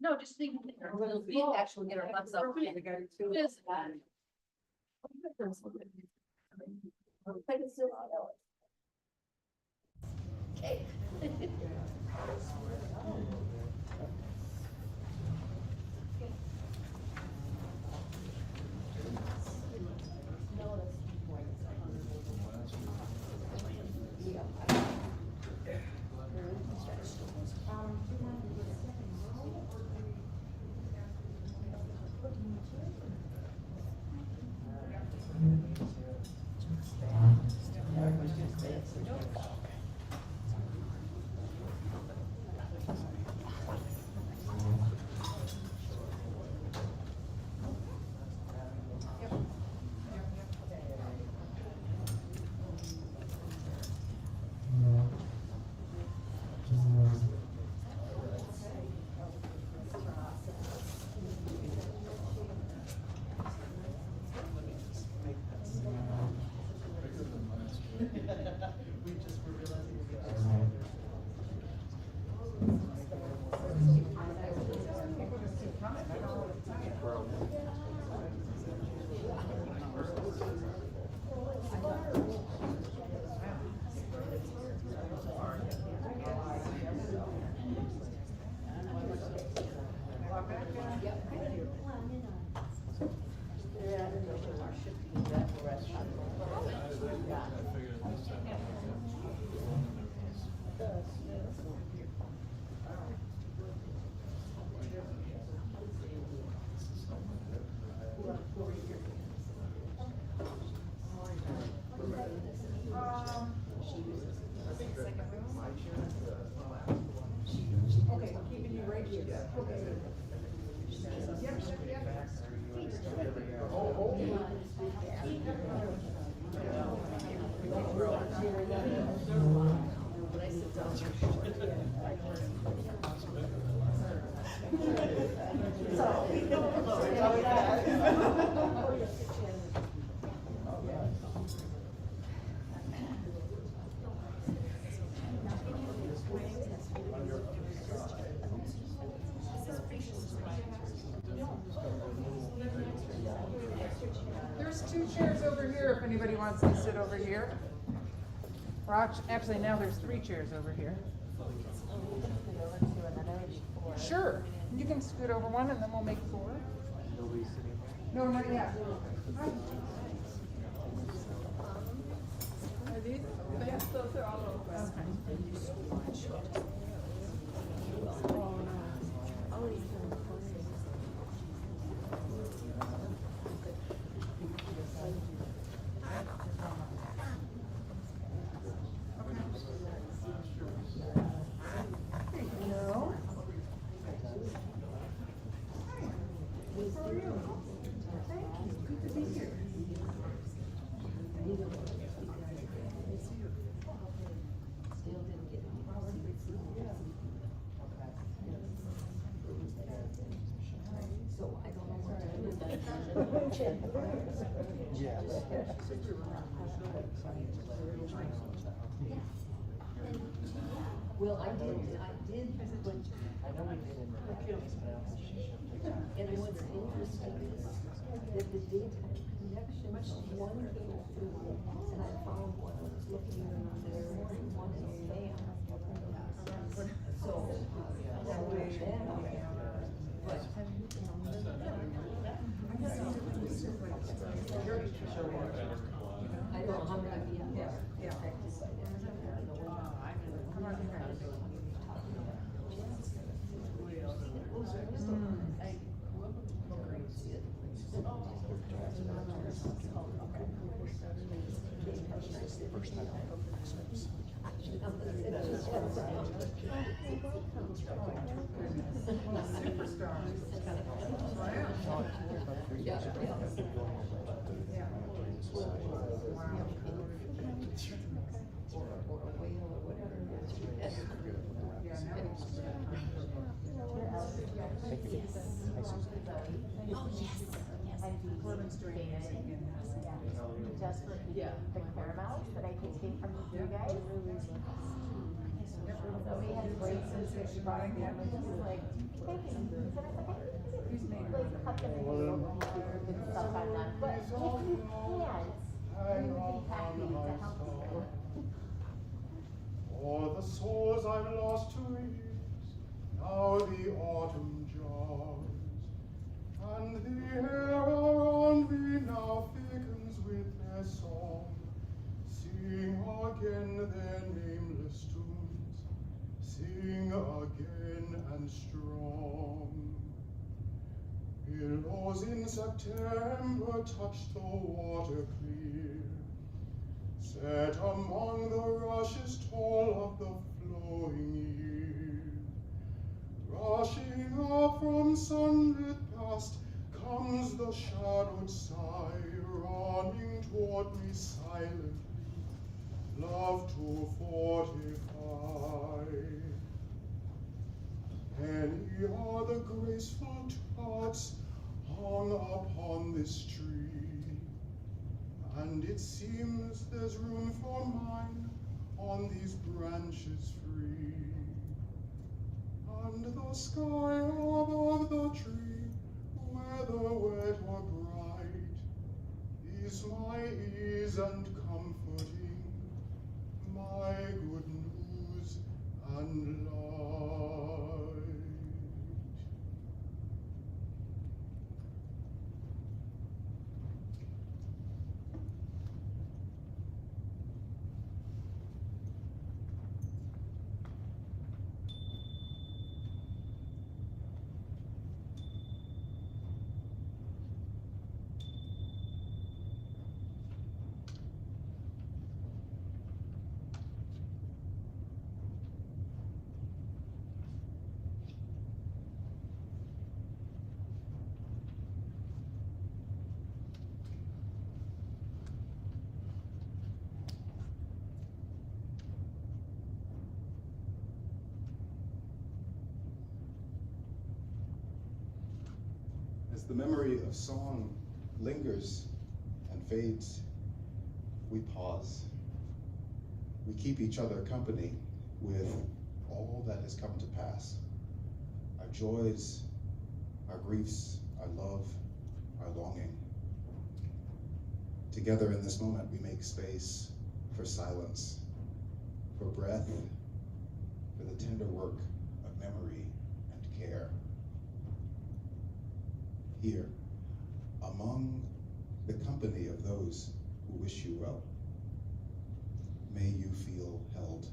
No, just think, we actually get our butts up. This- Okay. Okay, keeping you right here. There's 2 chairs over here if anybody wants to sit over here. Or actually, now there's 3 chairs over here. Sure, you can scoot over one and then we'll make 4. No, not yet. Are these, those are all open. No. How are you? Thank you. Good to be here. Well, I did, but and what's interesting is that the daytime connections, one came through, and I found one, I was looking there, one in a van. So, that way then, but. I don't know how many people are affected by that. Come on, guys. the caramels that I tasted from you guys. So we had raisins that she brought in, and she's like, thank you. And I said, okay, like cut them in little pieces and stuff on that. But if you can't, you would be happy to help you. For the souls I've lost to years, now the autumn jars, and the air around me now thickens with their song. Sing again their nameless tunes, sing again and strong. Billows in September touch the water clear, set among the rushes tall of the flowing year. Rushing up from sunlit past comes the shadowed sigh, running toward me silently, love to fortify. Many are the graceful tots hung upon this tree, and it seems there's room for mine on these branches free. And the sky above the tree, whether wet or bright, is my ease and comforting, my good news and light. As the memory of song lingers and fades, we pause. We keep each other company with all that has come to pass. Our joys, our griefs, our love, our longing. Together in this moment, we make space for silence, for breath, for the tender work of memory and care. Here, among the company of those who wish you well, may you feel held.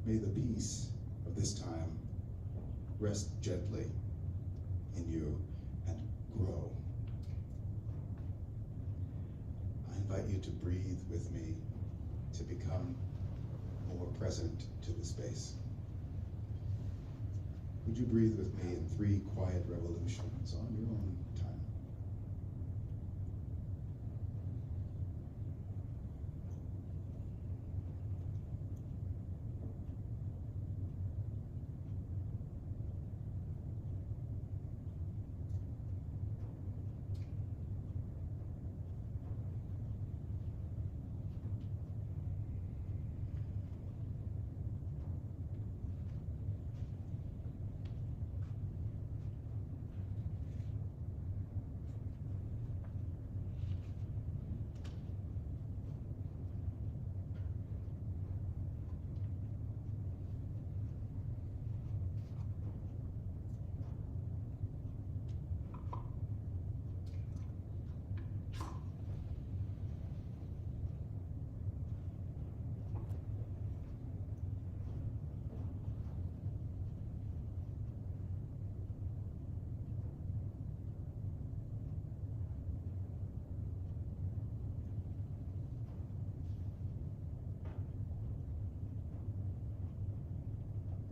May the peace of this time rest gently in you and grow. I invite you to breathe with me, to become more present to the space. Would you breathe with me in 3 quiet revolutions on your own time?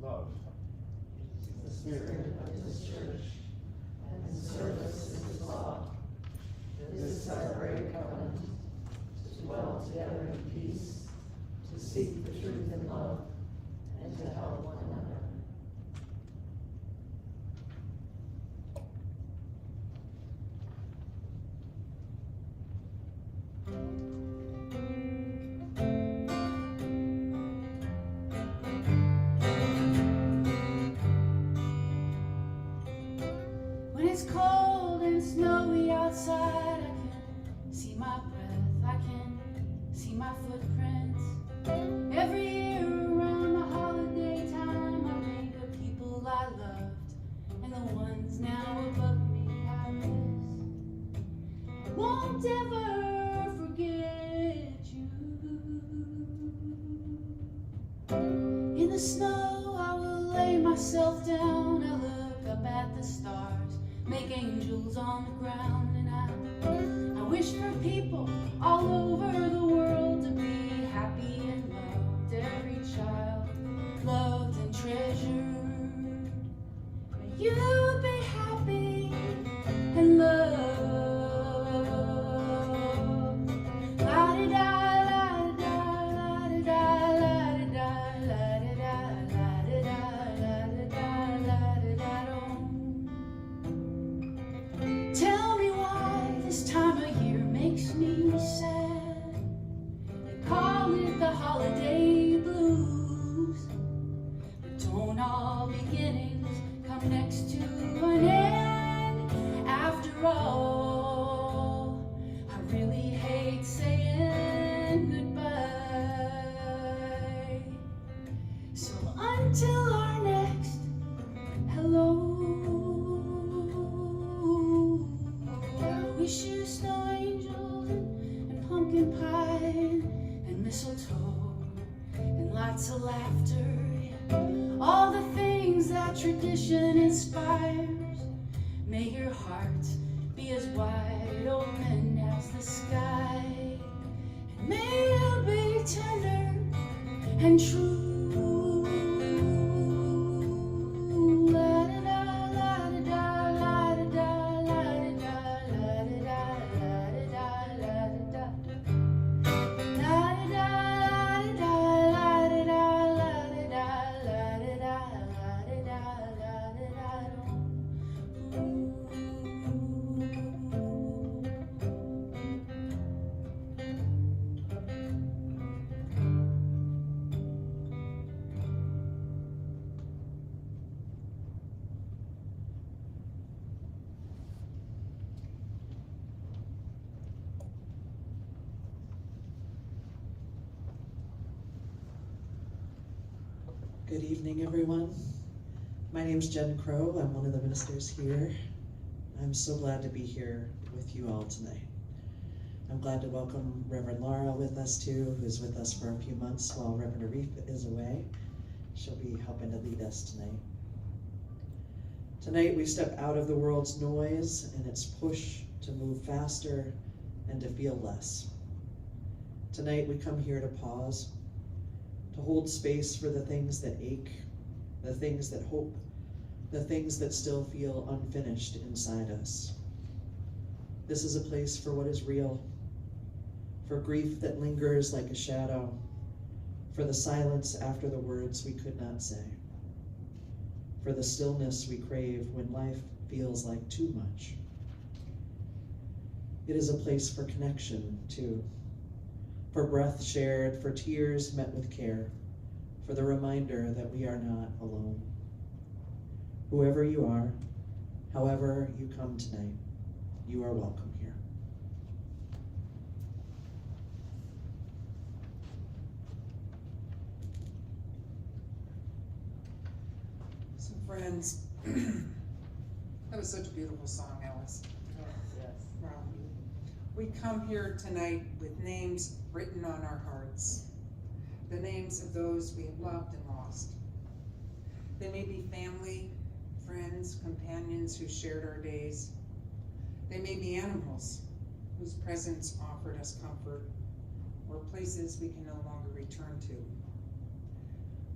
Love is the spirit of this church, and service is law. This is our great covenant, to dwell together in peace, to seek the truth in love, and to help one another. outside, I can see my breath, I can see my footprints. Every year around the holiday time, I think of people I loved and the ones now above me. I won't ever forget you. In the snow, I will lay myself down. I look up at the stars, make angels on the ground, and I wish for people all over the world to be happy and loved. Every child loved and treasured. May you be happy and loved. Tell me why this time of year makes me sad. They call it the holiday blues, but don't all beginnings come next to an end? After all, I really hate saying goodbye. So until our next hello, I wish you snow angels and pumpkin pie and mistletoe and lots of laughter. All the things that tradition inspires. May your heart be as wide open as the sky, and may you be tender and true. Good evening, everyone. My name's Jen Crow. I'm one of the ministers here. I'm so glad to be here with you all tonight. I'm glad to welcome Reverend Laura with us too, who's with us for a few months while Reverend Arif is away. She'll be helping to lead us tonight. Tonight we step out of the world's noise and its push to move faster and to feel less. Tonight we come here to pause, to hold space for the things that ache, the things that hope, the things that still feel unfinished inside us. This is a place for what is real, for grief that lingers like a shadow, for the silence after the words we could not say, for the stillness we crave when life feels like too much. It is a place for connection, too, for breath shared, for tears met with care, for the reminder that we are not alone. Whoever you are, however you come tonight, you are welcome here. So friends, that was such a beautiful song, Alice. Yes. Wow. We come here tonight with names written on our hearts, the names of those we have loved and lost. They may be family, friends, companions who shared our days. They may be animals whose presence offered us comfort, or places we can no longer return to.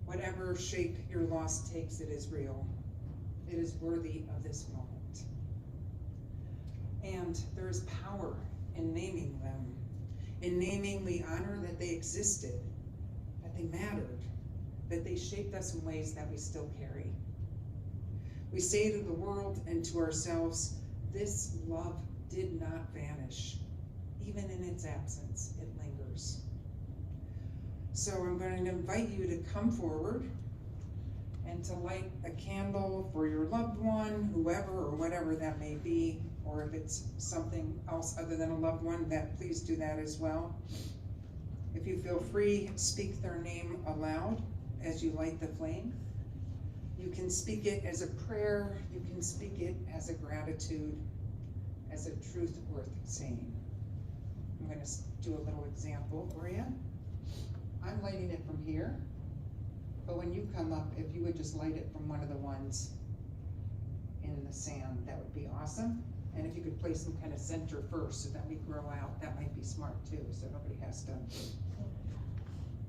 Whatever shape your loss takes, it is real. It is worthy of this moment. And there is power in naming them. In naming, we honor that they existed, that they mattered, that they shaped us in ways that we still carry. We say to the world and to ourselves, this love did not vanish. Even in its absence, it lingers. So I'm going to invite you to come forward and to light a candle for your loved one, whoever or whatever that may be, or if it's something else other than a loved one, that please do that as well. If you feel free, speak their name aloud as you light the flame. You can speak it as a prayer, you can speak it as a gratitude, as a truth worth saying. I'm gonna do a little example for you. I'm lighting it from here, but when you come up, if you would just light it from one of the ones in the sand, that would be awesome. And if you could place some kind of center first so that we grow out, that might be smart too, so nobody has to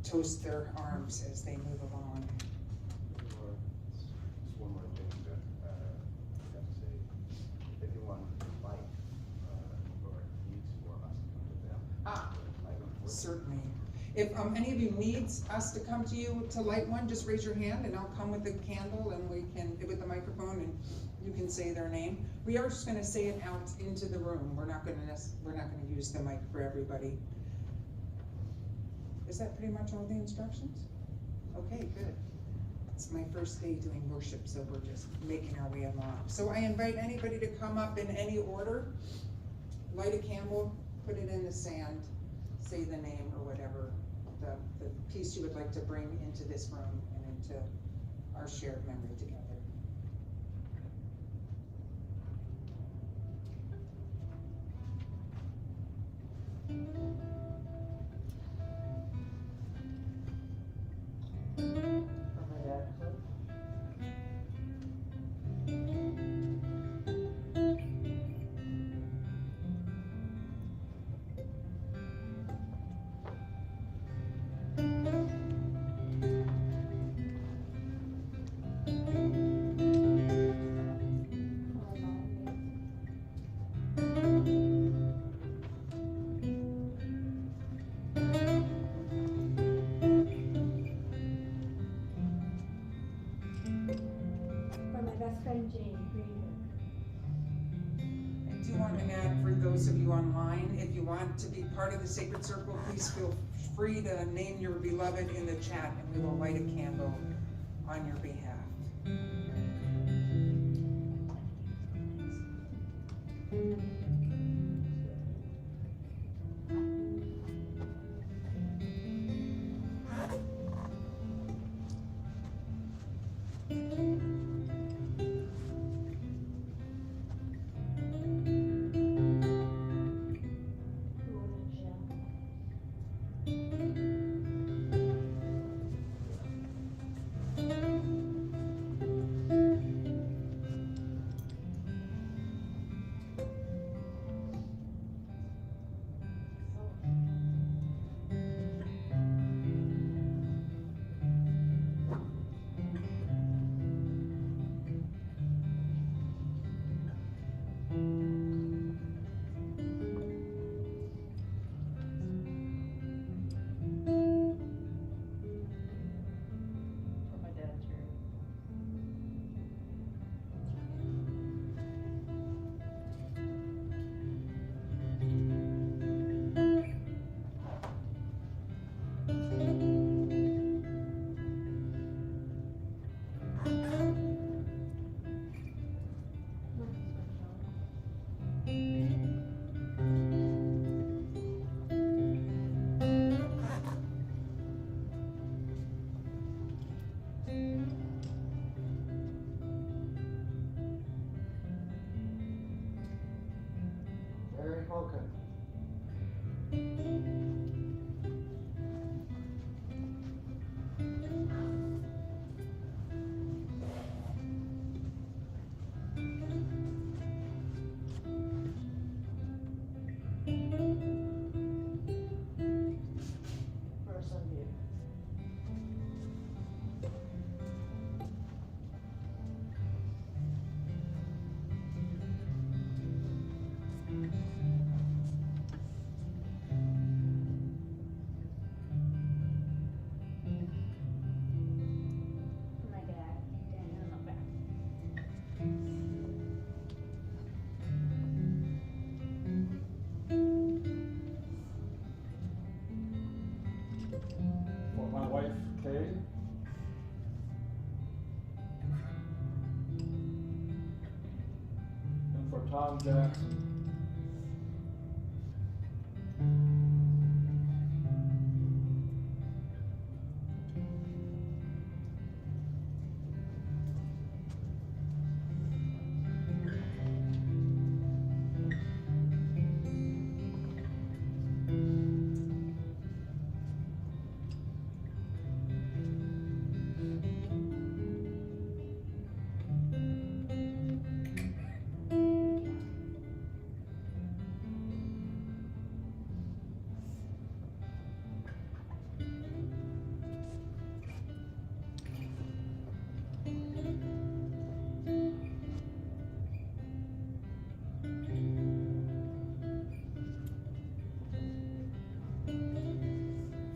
toast their arms as they move along. Just one more thing that I have to say. If anyone would like or needs for us to come to them, like them for Certainly. If any of you needs us to come to you to light one, just raise your hand and I'll come with the candle and we can, with the microphone, and you can say their name. We are just gonna say it out into the room. We're not gonna use the mic for everybody. Is that pretty much all the instructions? Okay, good. It's my first day doing worship, so we're just making our way along. So I invite anybody to come up in any order, light a candle, put it in the sand, say the name or whatever, the piece you would like to bring into this room and into our shared memory together. For my best friend Jane Greenberg. I do want to add, for those of you online, if you want to be part of the Sacred Circle, please feel free to name your beloved in the chat and we will light a candle on your behalf. Mary Holcomb. For my dad, Daniel in the back. Wanda.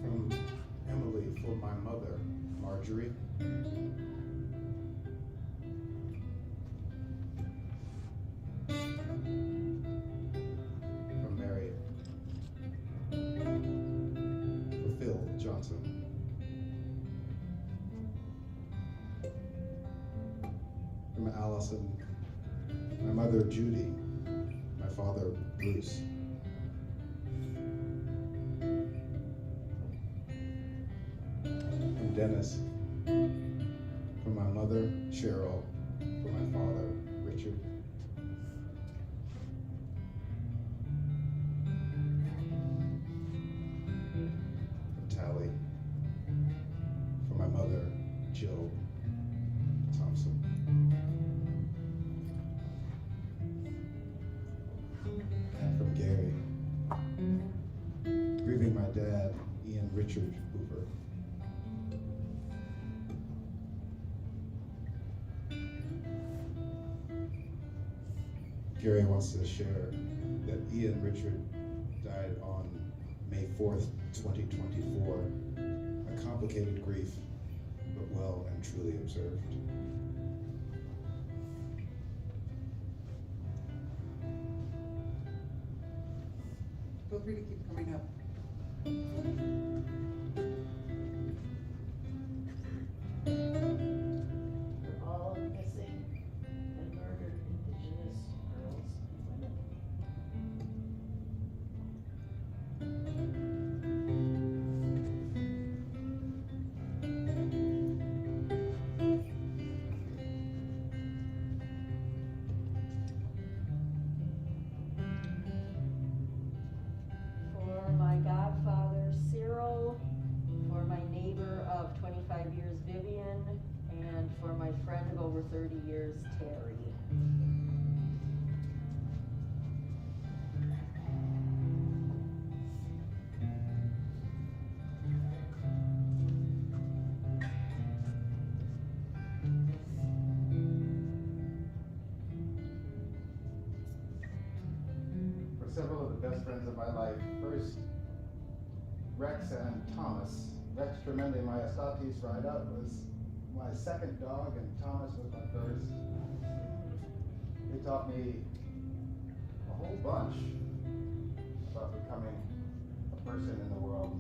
From Emily for my mother, Marjorie. From Mary. For Phil Johnson. From Allison, my mother Judy, my father Bruce. From Dennis, from my mother Cheryl, from my father Richard. From Tally, from my mother Jill Thompson. From Gary, grieving my dad, Ian Richard Hoover. Gary wants to share that Ian Richard died on May 4th, 2024. A complicated grief, but well and truly observed. Feel free to keep coming up. We're all missing and murdered Indigenous girls and women. For my godfather Cyril, for my neighbor of 25 years Vivian, and for my friend of over 30 years Terry. For several of the best friends of my life, first Rex and Thomas. Rex Tremendi Maestatis Rida was my second dog, and Thomas was my first. They taught me a whole bunch about becoming a person in the world.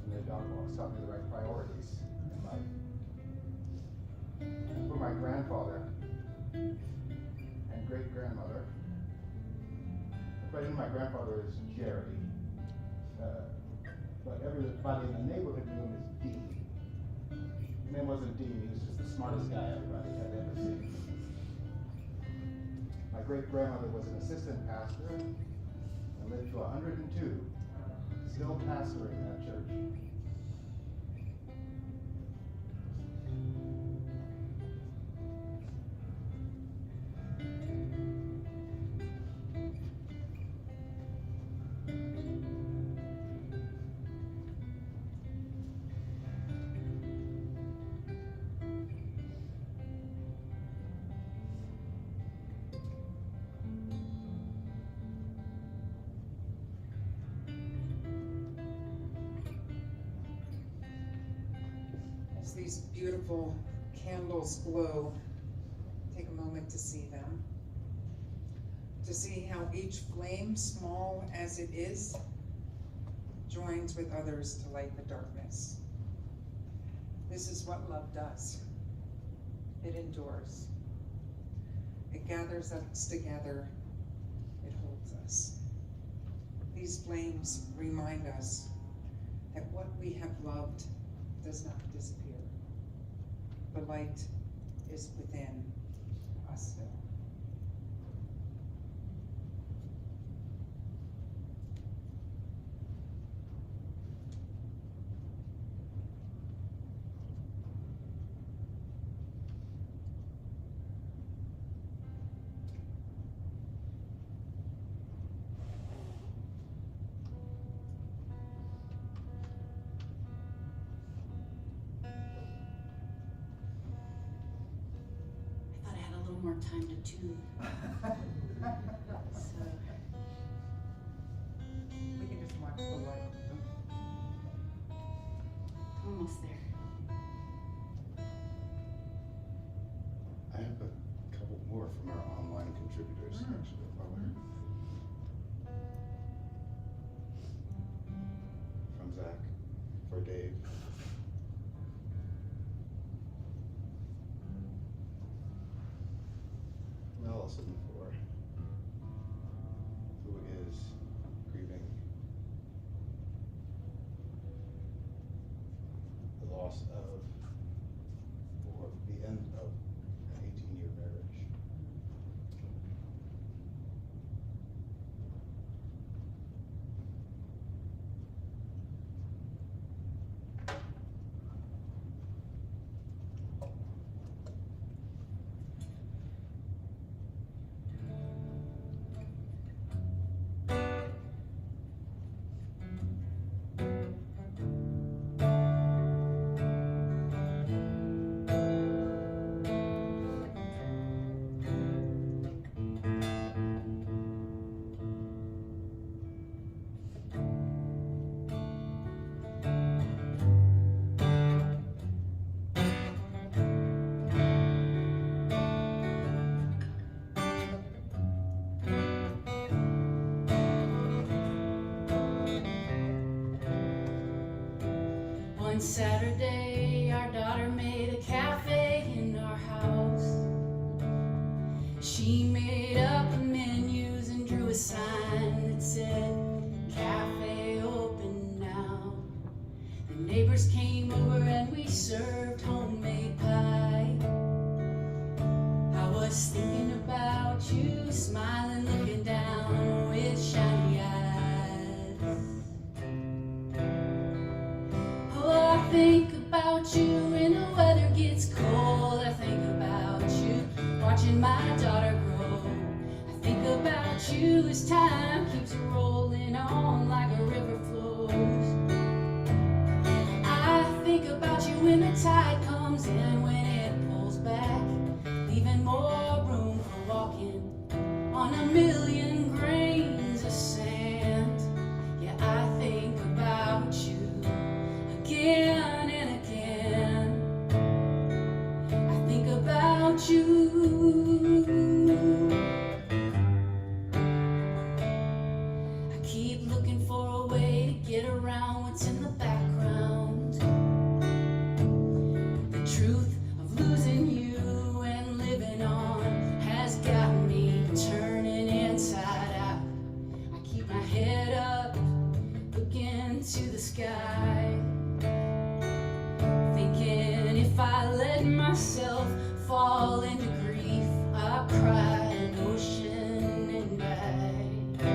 And their dog walks taught me the right priorities in life. For my grandfather and great-grandmother, everybody knew my grandfather is Jerry, but everybody in the neighborhood knew him as Dean. His name wasn't Dean, he was just the smartest guy everybody had ever seen. My great-grandmother was an assistant pastor and lived to 102, still pastoring that church. As these beautiful candles glow, take a moment to see them. To see how each flame, small as it is, joins with others to light the darkness. This is what love does. It endures. It gathers us together. It holds us. These flames remind us that what we have loved does not disappear. The light is within us still. I thought I had a little more time to tune. So, We can just watch the light. almost there. I have a couple more from our online contributors, actually. while we're- From Zach, for Dave. Allison, for who is grieving the loss of, or the end of an 18-year marriage. One Saturday, our daughter made a cafe in our house. She made up the menus and drew a sign that said, "Cafe open now." The neighbors came over and we served homemade pie. I was thinking about you, smiling, looking down with shiny eyes. Oh, I think about you when the weather gets cold. I think about you watching my daughter grow. I think about you as time keeps rolling on like a river flows. I think about you when the tide comes in, when it pulls back, leaving more room for walking on a million grains of sand. Yeah, I think about you again and again. I think about you. I keep looking for a way to get around what's in the background. The truth of losing you and living on has got me turning inside out. I keep my head up, looking to the sky, thinking if I let myself fall into grief, I'll cry an ocean and die.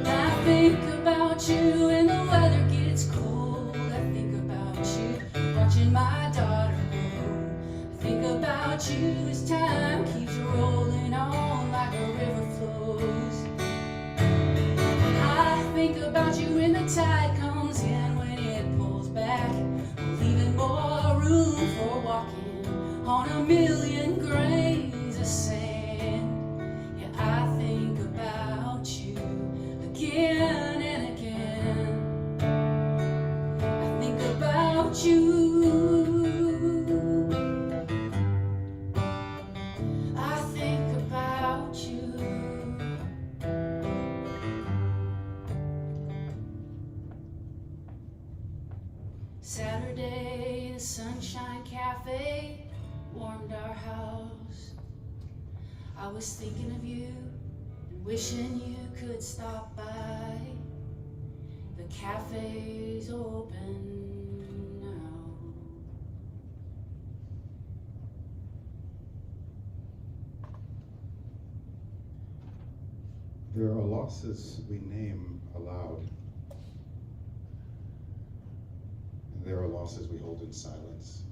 I think about you when the weather gets cold. I think about you watching my daughter grow. I think about you as time keeps rolling on like a river flows. I think about you when the tide comes in, when it pulls back, leaving more room for walking on a million grains of sand. Yeah, I think about you again and again. I think about you. I think about you. Saturday, the Sunshine Cafe warmed our house. I was thinking of you and wishing you could stop by. The cafe's open now. There are losses we name aloud. And there are losses we hold in silence.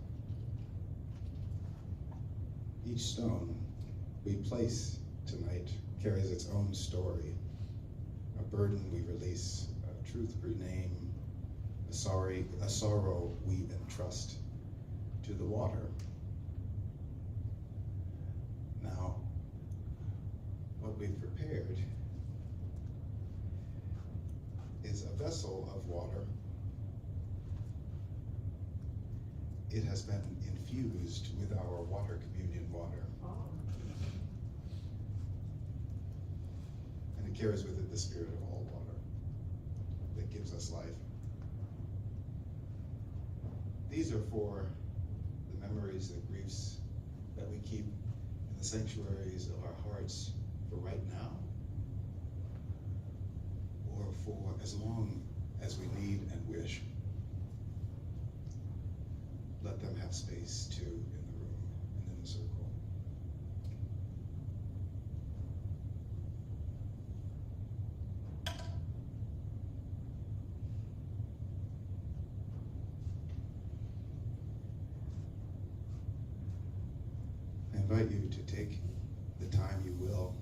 Each stone we place tonight carries its own story. A burden we release, a truth we name, a sorrow we entrust to the water. Now, what we've prepared is a vessel of water. It has been infused with our water communion water. And it carries with it the spirit of all water that gives us life. These are for the memories, the griefs that we keep in the sanctuaries of our hearts for right now, or for as long as we need and wish. Let them have space too in the room and in the circle. I invite you to take the time you will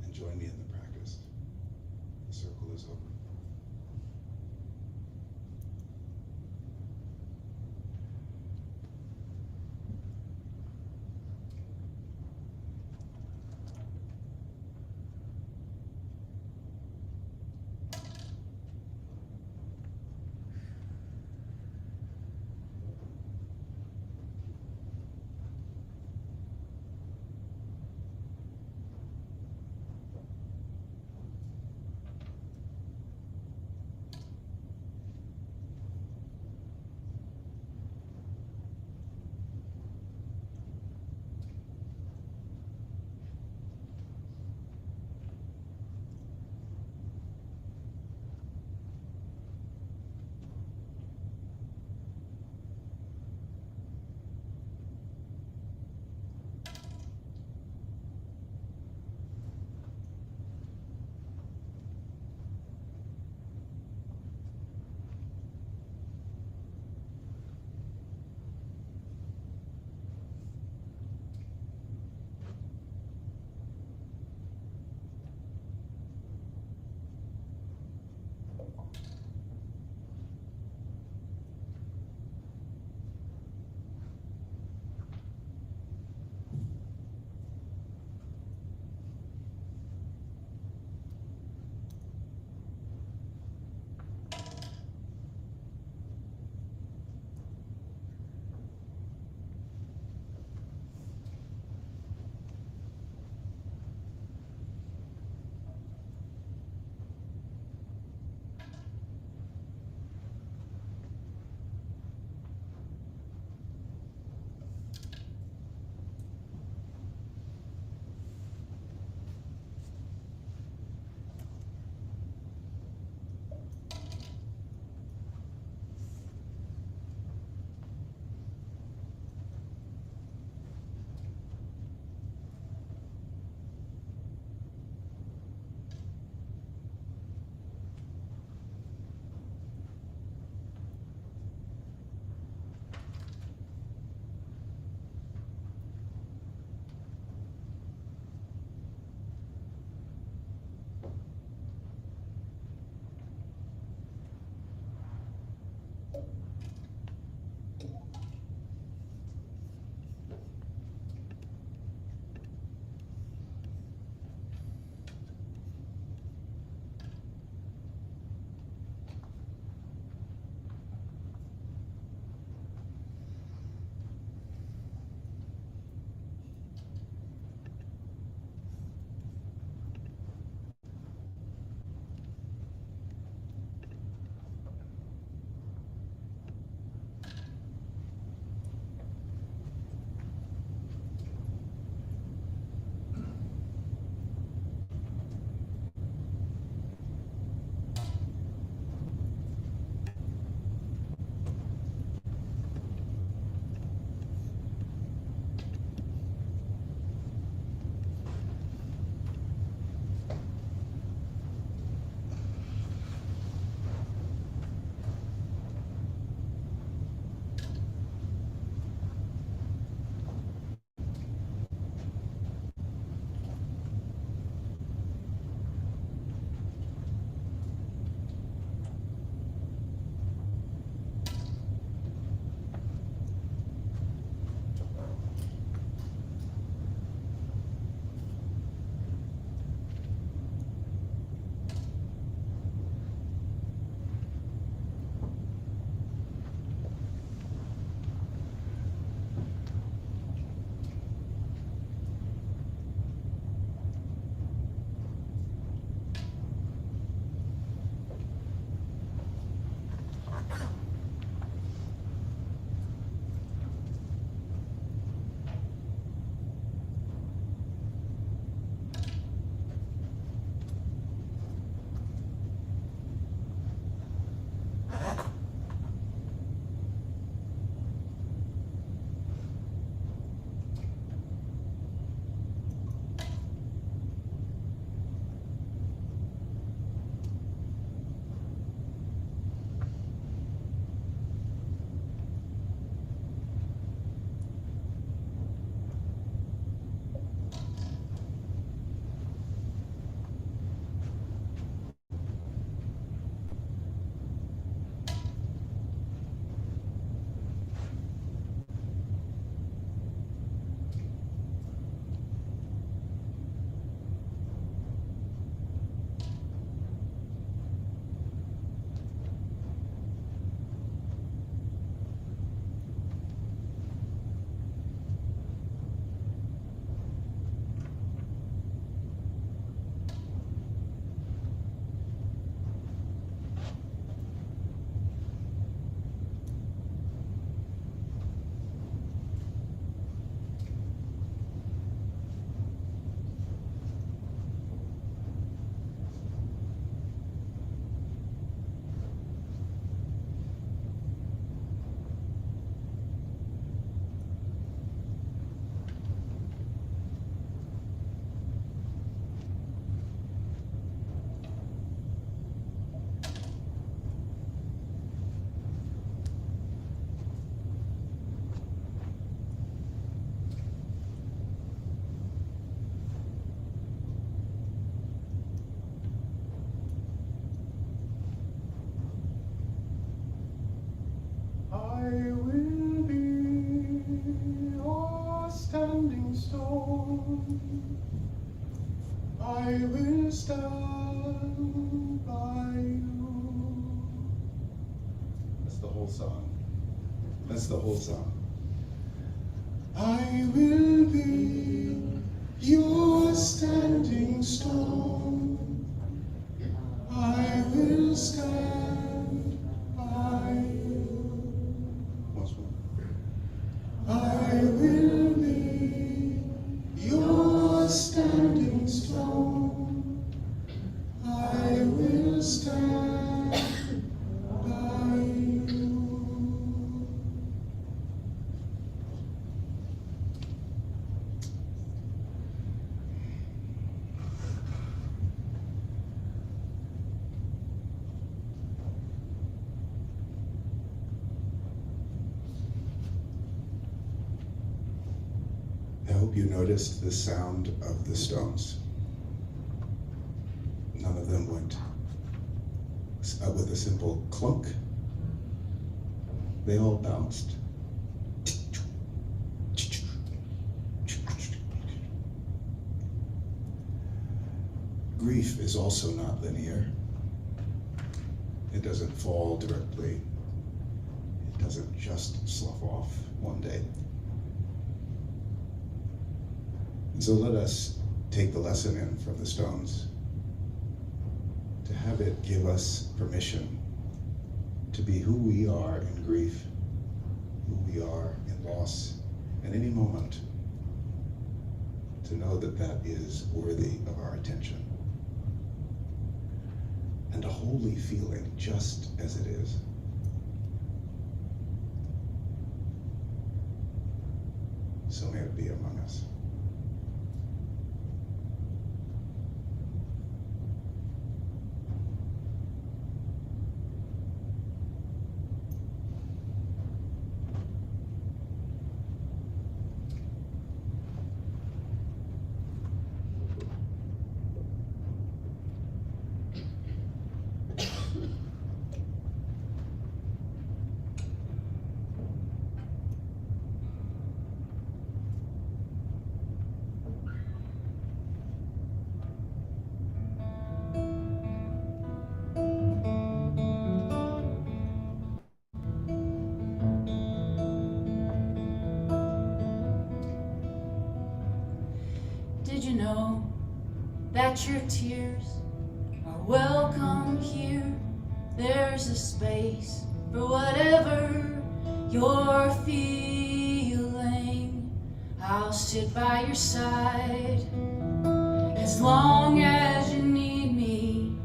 and join me in the practice. The circle is open. I will stand by you. That's the whole song. That's the whole song. I will be your standing stone. I will stand by you. Once more. I will be your standing stone. I will stand by you. I hope you noticed the sound of the stones. None of them went with a simple clunk. They all bounced. Grief is also not linear. It doesn't fall directly. It doesn't just slough off one day. And so let us take the lesson in from the stones, to have it give us permission to be who we are in grief, who we are in loss, in any moment, to know that that is worthy of our attention. And a holy feeling just as it is. So may it be among us. Did you know that your tears are welcome here? There's a space for whatever you're feeling. I'll sit by your side as long as you need me.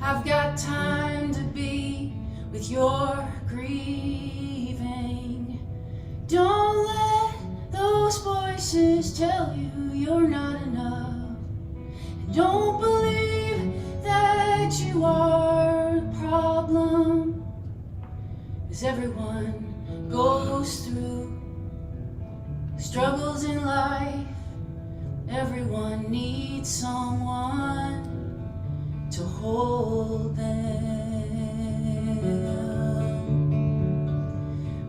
I've got time to be with your grieving. Don't let those voices tell you you're not enough. And don't believe that you are the problem. 'Cause everyone goes through struggles in life. Everyone needs someone to hold them.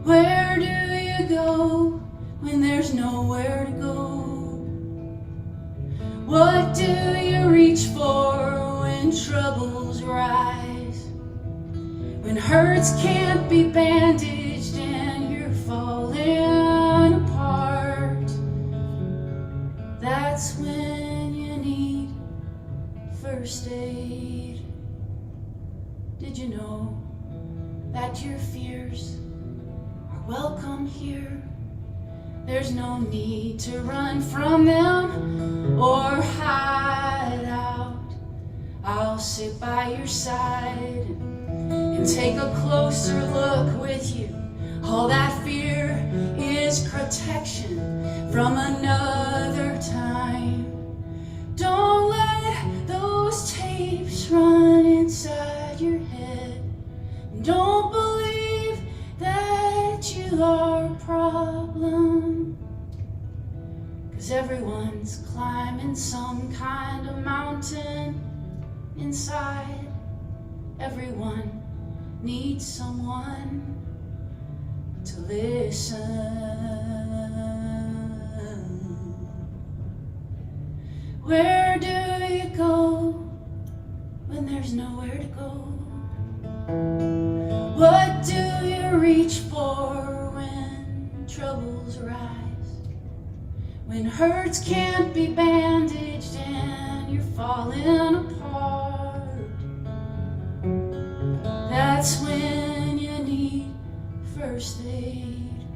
Where do you go when there's nowhere to go? What do you reach for when troubles rise? When hurts can't be bandaged and you're falling apart, that's when you need first aid. Did you know that your fears are welcome here? There's no need to run from them or hide out. I'll sit by your side and take a closer look with you. All that fear is protection from another time. Don't let those tapes run inside your head. Don't believe that you are a problem. 'Cause everyone's climbing some kind of mountain inside. Everyone needs someone to listen. Where do you go when there's nowhere to go? What do you reach for when troubles rise? When hurts can't be bandaged and you're falling apart, that's when you need first aid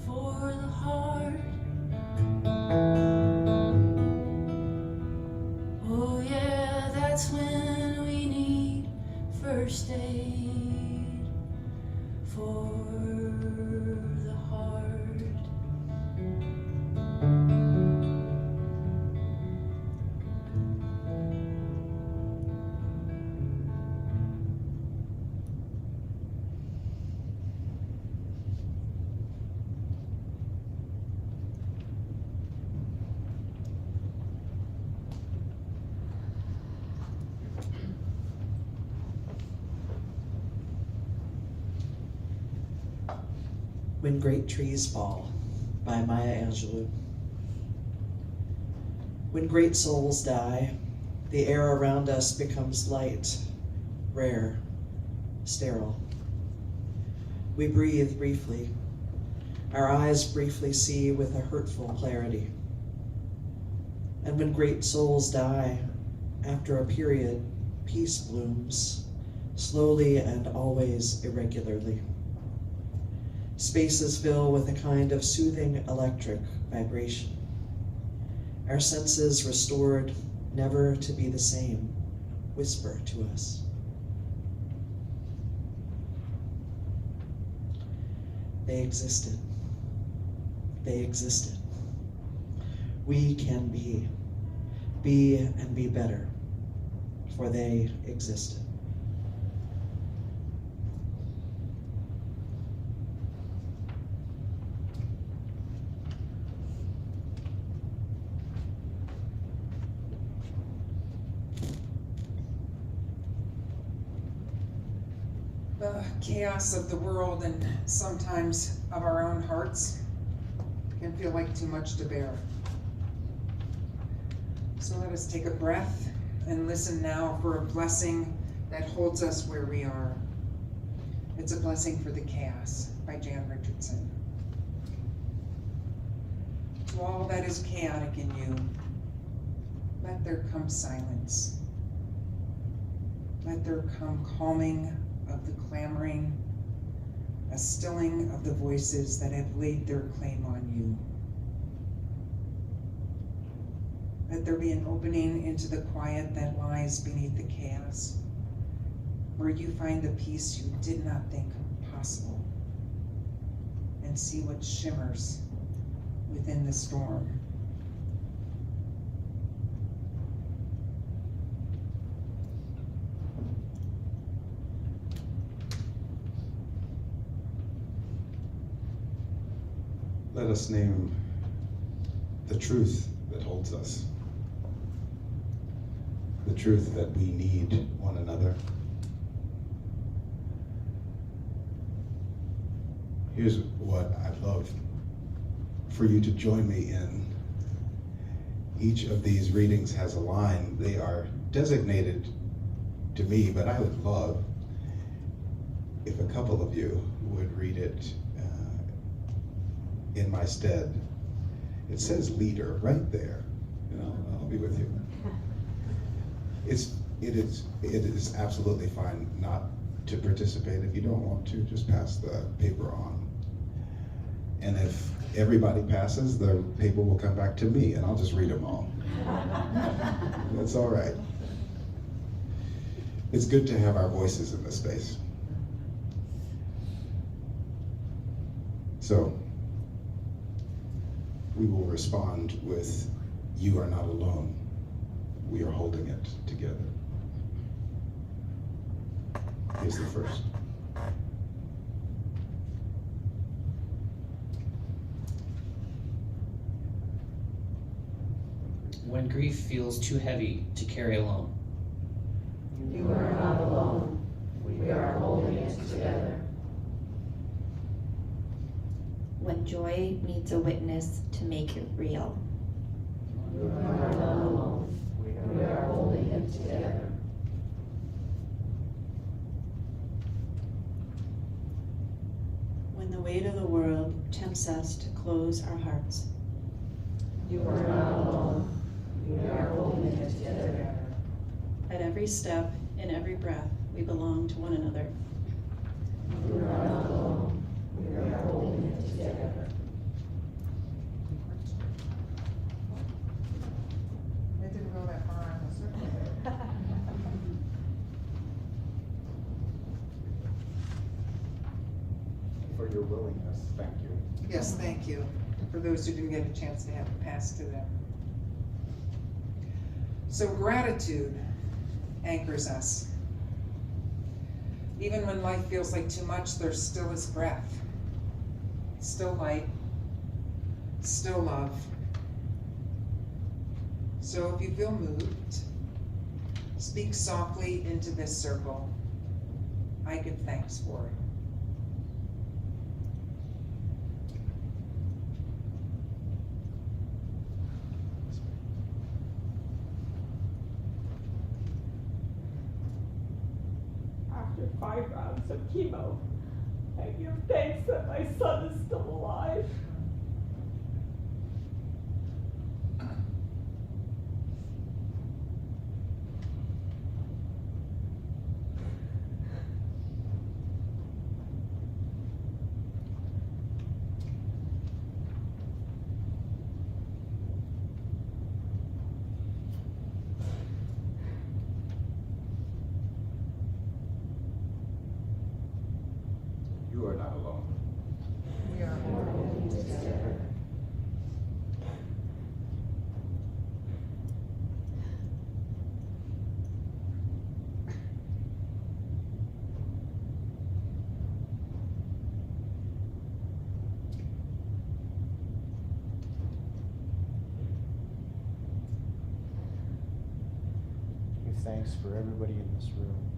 for the heart. Oh yeah, that's when we need first aid for the heart. When Great Trees Fall by Maya Angelou. When great souls die, the air around us becomes light, rare, sterile. We breathe briefly. Our eyes briefly see with a hurtful clarity. And when great souls die, after a period, peace blooms, slowly and always irregularly. Spaces fill with a kind of soothing electric vibration. Our senses restored, never to be the same, whisper to us. They existed. They existed. We can be and be better, for they existed. The chaos of the world and sometimes of our own hearts can feel like too much to bear. So let us take a breath and listen now for a blessing that holds us where we are. It's a blessing for the chaos by Jan Richardson. To all that is chaotic in you, let there come silence. Let there come calming of the clamoring, a stilling of the voices that have laid their claim on you. Let there be an opening into the quiet that lies beneath the chaos, where you find the peace you did not think possible, and see what shimmers within the storm. Let us name the truth that holds us, the truth that we need one another. Here's what I'd love for you to join me in. Each of these readings has a line. They are designated to me, but I would love if a couple of you would read it in my stead. It says leader right there. I'll be with you. It is absolutely fine not to participate. If you don't want to, just pass the paper on. And if everybody passes, the paper will come back to me and I'll just read them all. That's all right. It's good to have our voices in this space. So, we will respond with, you are not alone. We are holding it together. Here's the first. When grief feels too heavy to carry alone. You are not alone. We are holding it together. When joy needs a witness to make it real. You are not alone. We are holding it together. When the weight of the world tempts us to close our hearts, You are not alone. We are holding it together. at every step, in every breath, we belong to one another. You are not alone. We are holding it together. It didn't go that far on the circle. For your willingness, thank you. Yes, thank you, for those who didn't get a chance to have it passed to them. So gratitude anchors us. Even when life feels like too much, there still is breath, still light, still love. So if you feel moved, speak softly into this circle. I give thanks for it. After 5 rounds of chemo, I give thanks that my son is still alive. You are not alone. We are Holding it together. Give thanks for everybody in this room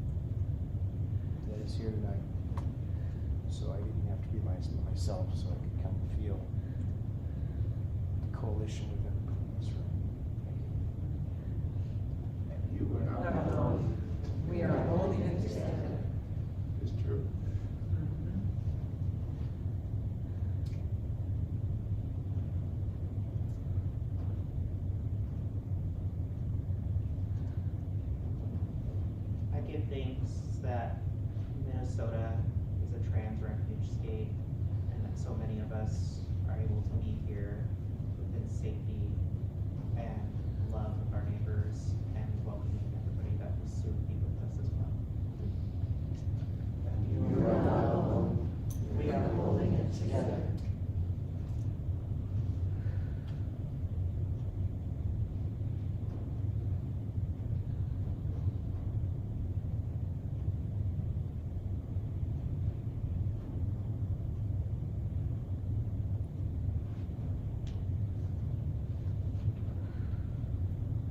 that is here tonight. So I didn't have to be myself, so I could come and feel the coalition with everybody in this room. Thank you. You are not alone. Alone. We are holding it together. It's true. I give thanks that Minnesota is a trans refuge state and that so many of us are able to meet here within safety and love of our neighbors and welcoming everybody that will soon be with us as well. You are not alone. We are holding it together.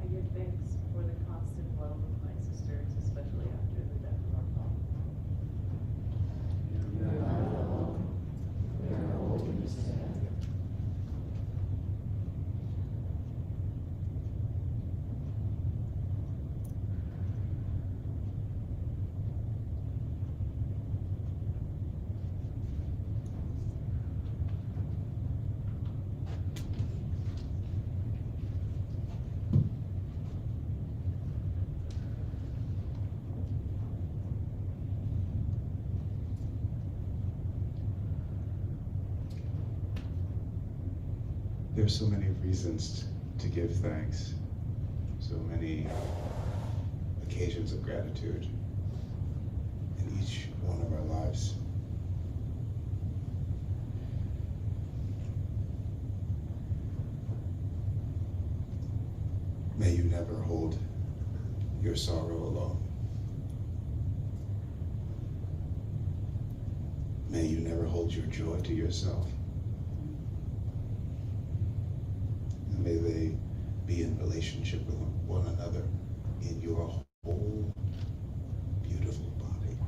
I give thanks for the constant love of my sisters, especially after the death of our father. You are not alone. We are holding it together. There are so many reasons to give thanks, so many occasions of gratitude in each one of our lives. May you never hold your sorrow alone. May you never hold your joy to yourself. And may they be in relationship with one another in your whole beautiful body.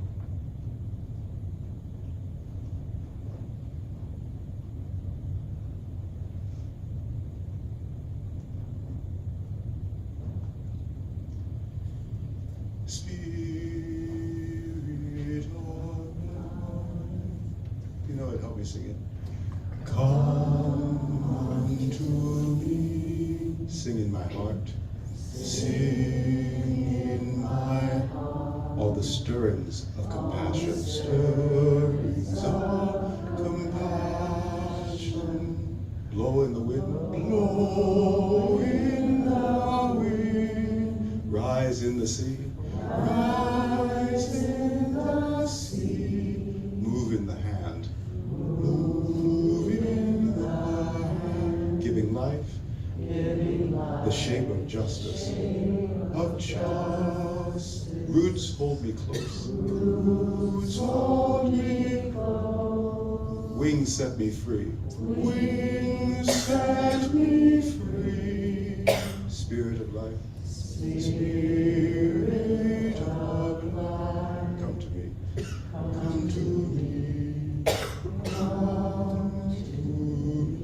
Spirit of life. You know it, help me sing it. Come unto me, sing in my heart, sing in my heart, all the stirrings of compassion, stirrings of compassion, blow in the wind, blow in the wind, rise in the sea, rise in the sea, move in the hand, move in the hand, giving life, the shape of justice, Roots hold me close, roots hold me close, wings set me free, wings set me free, spirit of life, spirit of life, come to me, come to me, come to me.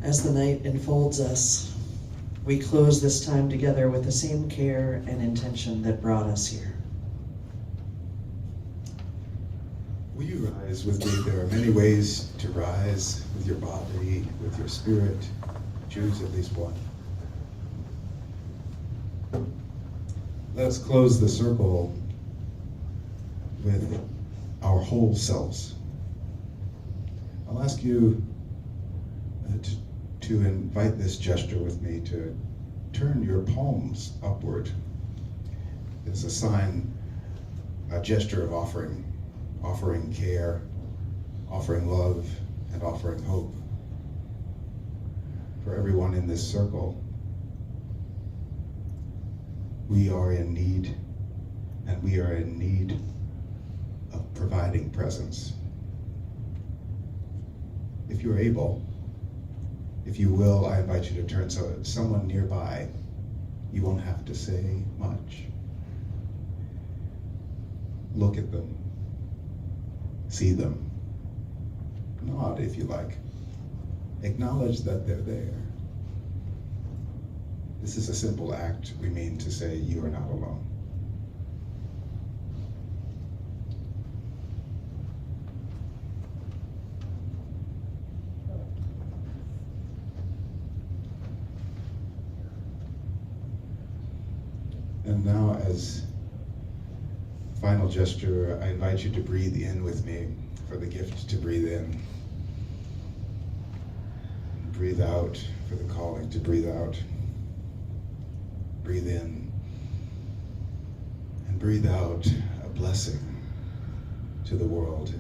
As the night enfolds us, we close this time together with the same care and intention that brought us here. Will you rise with me? There are many ways to rise with your body, with your spirit. Choose at least one. Let's close the circle with our whole selves. I'll ask you to invite this gesture with me to turn your palms upward. It's a sign, a gesture of offering care, offering love, and offering hope for everyone in this circle. We are in need, and we are in need of providing presence. If you're able, if you will, I invite you to turn so someone nearby. You won't have to say much. Look at them. See them. Nod if you like. Acknowledge that they're there. This is a simple act. We mean to say you are not alone. And now, as final gesture, I invite you to breathe in with me for the gift to breathe in. Breathe out for the calling to breathe out. Breathe in and breathe out a blessing to the world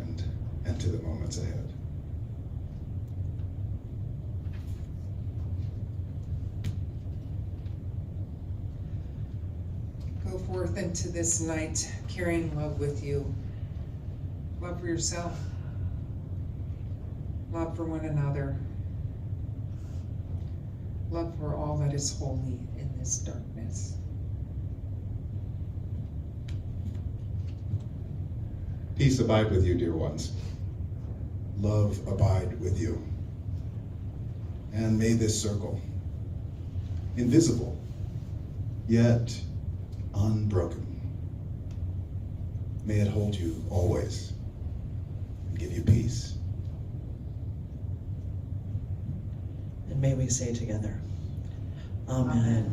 and to the moments ahead. Go forth into this night carrying love with you. Love for yourself. Love for one another. Love for all that is holy in this darkness. Peace abide with you, dear ones. Love abide with you. And may this circle, invisible, yet unbroken, may it hold you always and give you peace. And may we say together, Amen.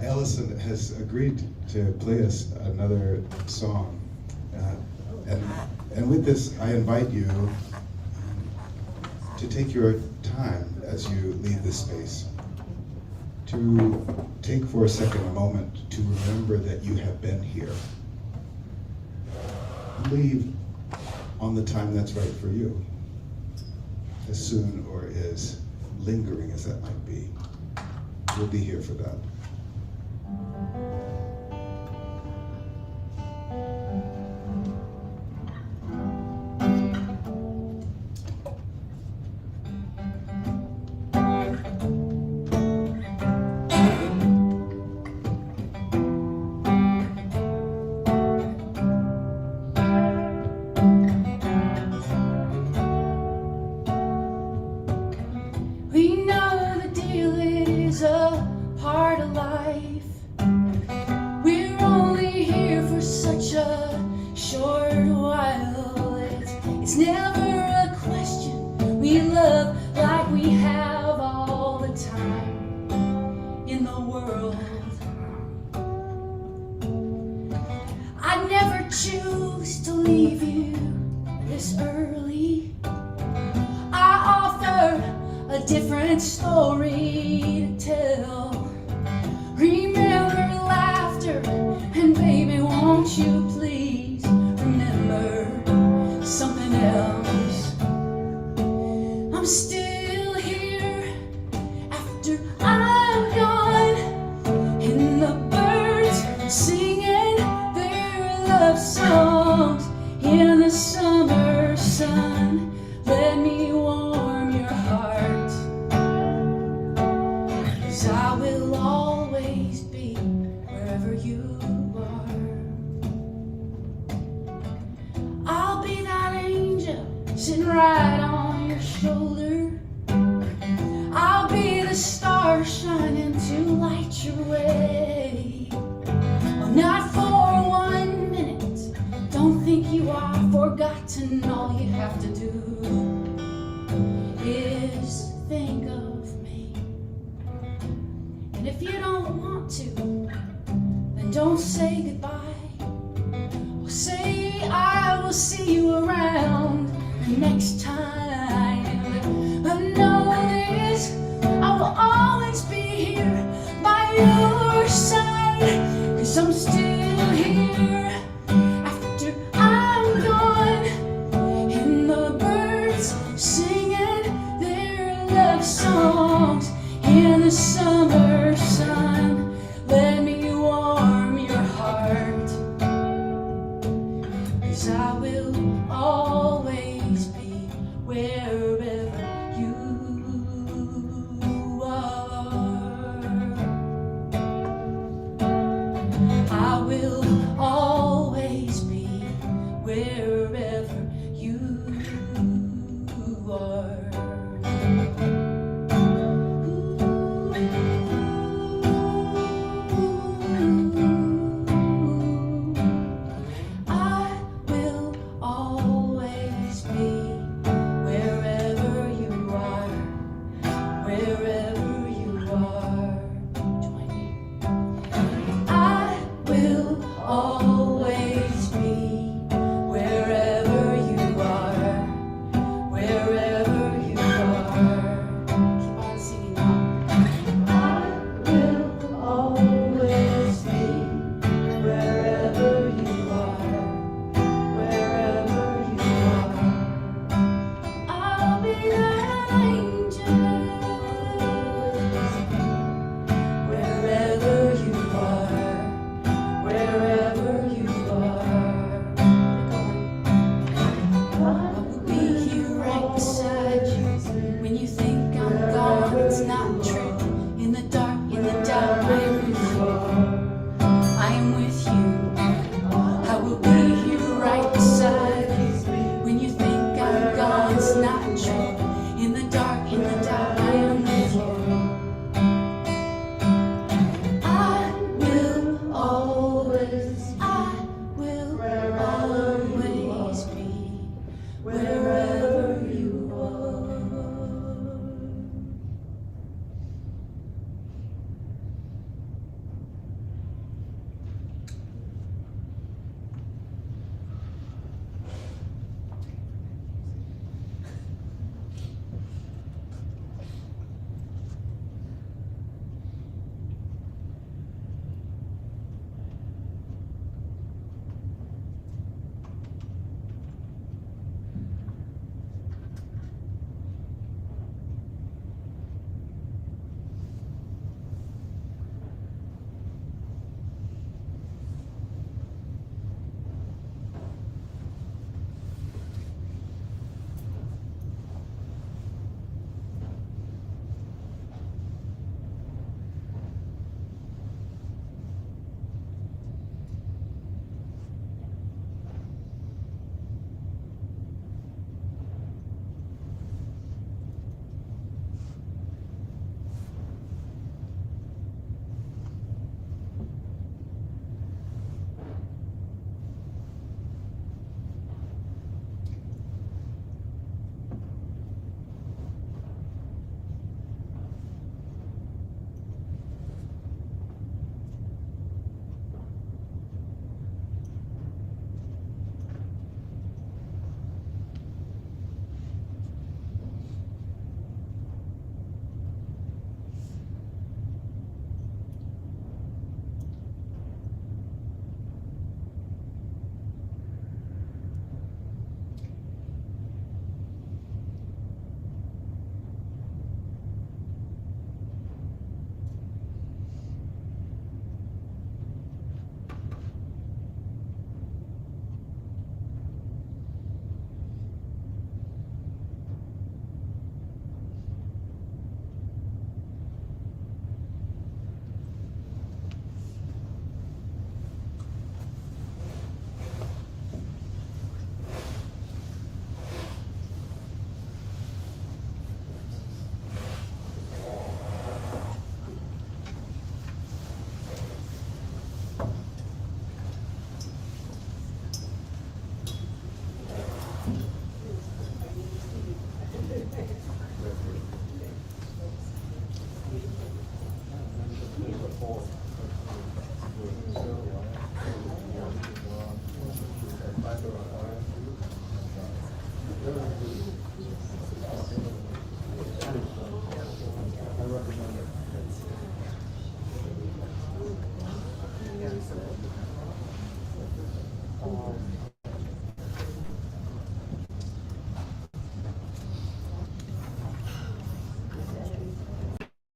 Ellison has agreed to play us another song. And with this, I invite you to take your time as you leave this space, to take for a second a moment to remember that you have been here. Leave on the time that's right for you, as soon or as lingering as that might be. We'll be here for that. such a short while. It's never a question. We love like we have all the time in the world. I'd never choose to leave you this early. I offer a different story to tell. Remember laughter, and baby, won't you please remember something else? I'm still here after I'm gone, and the birds singing their love songs in the summer sun. Let me warm your heart, 'cause I will always be wherever you are. I'll be that angel sitting right on your shoulder. I'll be the star shining to light your way. Oh, not for 1 minute. Don't think you are forgotten. All you have to do is think of me. And if you don't want to, then don't say goodbye. Or say I will see you around next time. But know this, I will always be here by your side, 'cause I'm still here after I'm gone, and the birds singing their love songs in the summer sun. Let me warm your heart, 'cause I will always be wherever you are. I will always be wherever you are. I will always be wherever you are, wherever you are. Join me. I will four.